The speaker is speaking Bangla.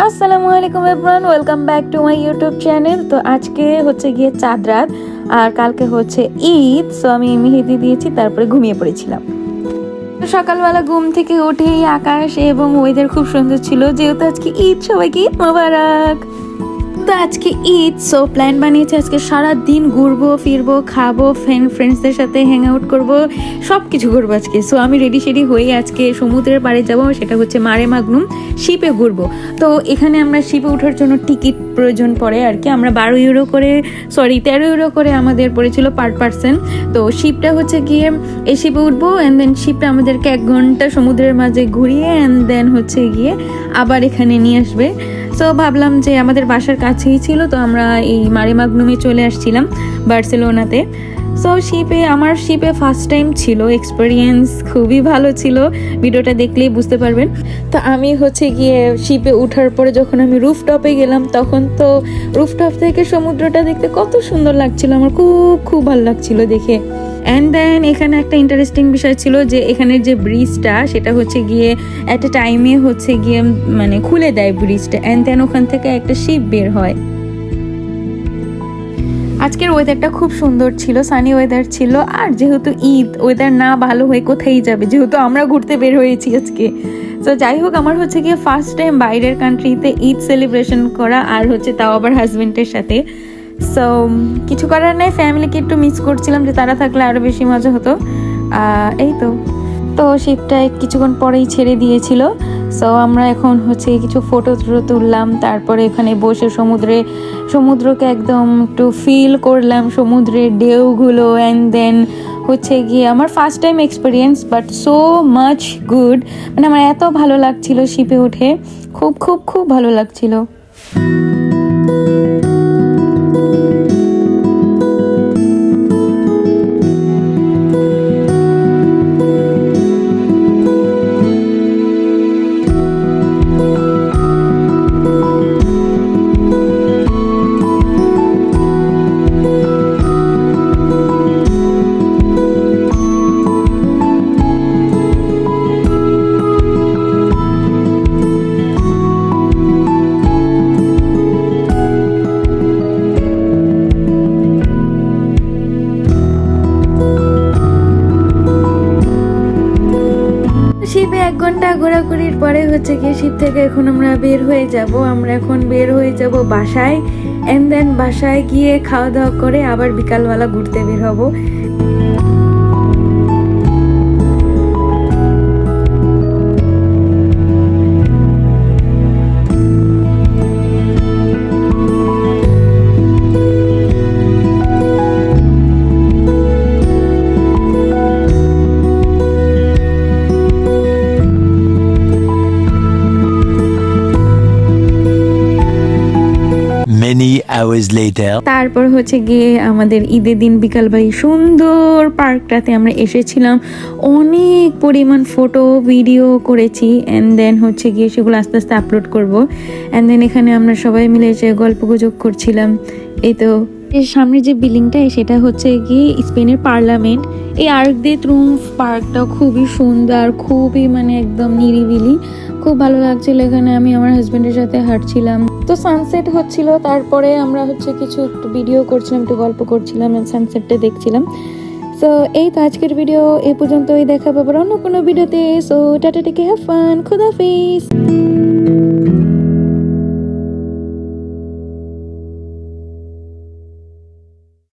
আসসালামু আলাইকুম everyone, welcome back to my YouTube channel. তো আজকে হচ্ছে গিয়ে চাঁদ রাত আর কালকে হচ্ছে ঈদ। সো আমি মেহেদি দিয়েছি, তারপরে ঘুমিয়ে পড়েছিলাম। সকালবেলা ঘুম থেকে উঠেই আকাশ এবং ওয়েদার খুব সুন্দর ছিল, যেহেতু আজকে ঈদ। সবাইকে ঈদ মোবারক। তো আজকে ঈদ, সো প্ল্যান বানিয়েছি আজকে সারা দিন ঘুরবো ফিরবো, খাবো, ফ্রেন্ডসদের সাথে হ্যাং আউট করবো, সব কিছু করবো আজকে। সো আমি রেডি হয়ে আজকে সমুদ্রের পাড়ে যাব, সেটা হচ্ছে মারে মাগনুম। শিপে ঘুরবো। তো এখানে আমরা শিপে ওঠার জন্য টিকিট প্রয়োজন পড়ে আর কি। আমরা 13 ইউরো করে আমাদের পড়েছিল পার পার্সন। তো শিপটা হচ্ছে গিয়ে এই শিপে উঠবো, অ্যান্ড দেন শিপটা আমাদেরকে 1 ঘন্টা সমুদ্রের মাঝে ঘুরিয়ে অ্যান্ড দেন হচ্ছে গিয়ে আবার এখানে নিয়ে আসবে। সো ভাবলাম যে আমাদের বাসার কাছেই ছিল, তো আমরা এই মারে মাগনুমে চলে আসছিলাম বার্সেলোনাতে। সো আমার শিপে ফার্স্ট টাইম ছিল, এক্সপিরিয়েন্স খুবই ভালো ছিল, ভিডিওটা দেখলেই বুঝতে পারবেন। তো আমি হচ্ছে গিয়ে শিপে ওঠার পরে যখন আমি রুফটপে গেলাম, তখন তো রুফটপ থেকে সমুদ্রটা দেখতে কত সুন্দর লাগছিল, আমার খুব ভালো লাগছিল দেখে। অ্যান্ড দেন এখানে একটা ইন্টারেস্টিং বিষয় ছিল যে এখানের যে ব্রিজটা, সেটা হচ্ছে গিয়ে অ্যাট এ টাইমে হচ্ছে গিয়ে মানে খুলে দেয় ব্রিজটা, অ্যান্ড দেন ওখান থেকে একটা শিপ বের হয়। আজকের ওয়েদারটা খুব সুন্দর ছিল, সানি ওয়েদার ছিল। আর যেহেতু ঈদ, ওয়েদার না ভালো হয়ে কোথায় যাবে, যেহেতু আমরা ঘুরতে বের হয়েছি আজকে। তো যাই হোক, আমার হচ্ছে গিয়ে ফার্স্ট টাইম বাইরের কান্ট্রিতে ঈদ সেলিব্রেশন করা, আর হচ্ছে তাও আবার হাজবেন্ডের সাথে। সো কিছু করার নাই, ফ্যামিলিকে একটু মিস করছিলাম, যে তারা থাকলে আরও বেশি মজা হতো। এই তো শিপটা কিছুক্ষণ পরেই ছেড়ে দিয়েছিল। সো আমরা এখন হচ্ছে কিছু ফটো তুললাম, তারপরে এখানে বসে সমুদ্রকে একদম একটু ফিল করলাম, সমুদ্রের ঢেউগুলো। অ্যান্ড দেন হচ্ছে গিয়ে আমার first time experience, but so much good. মানে আমার এত ভালো লাগছিল শিপে উঠে, খুব ভালো লাগছিল। শিপে 1 ঘন্টা ঘোরাঘুরির পরে হচ্ছে গিয়ে শিপ থেকে এখন আমরা বের হয়ে যাব। আমরা এখন বের হয়ে যাব বাসায়, অ্যান্ড দেন বাসায় গিয়ে খাওয়া দাওয়া করে আবার বিকালবেলা ঘুরতে বের হব। Many hours later. তারপর হচ্ছে গিয়ে আমাদের ঈদের দিন বিকালবেলা সুন্দর পার্কটাতে আমরা এসেছিলাম, অনেক পরিমাণ ফটো ভিডিও করেছি, অ্যান্ড দেন হচ্ছে গিয়ে সেগুলো আস্তে আস্তে আপলোড করব। অ্যান্ড দেন এখানে আমরা সবাই মিলে যে গল্পগুজব করছিলাম। এই তো এর সামনে যে বিল্ডিংটা, সেটা হচ্ছে গিয়ে স্পেনের পার্লামেন্ট। এই আর্ক দে ট্রিউম্ফ পার্কটা খুবই সুন্দর, খুবই মানে একদম নিরিবিলি, খুব ভালো লাগছিল। এখানে আমি আমার হাজবেন্ডের সাথে হাঁটছিলাম, তো সানসেট হচ্ছিল, তারপরে আমরা হচ্ছে কিছু একটু ভিডিও করছিলাম, একটু গল্প করছিলাম, সানসেটটা দেখছিলাম। সো এই তো আজকের ভিডিও এ পর্যন্তই, দেখা পাবো অন্য কোনো ভিডিওতে। So tata, take care, have fun, খুদাহাফেজ।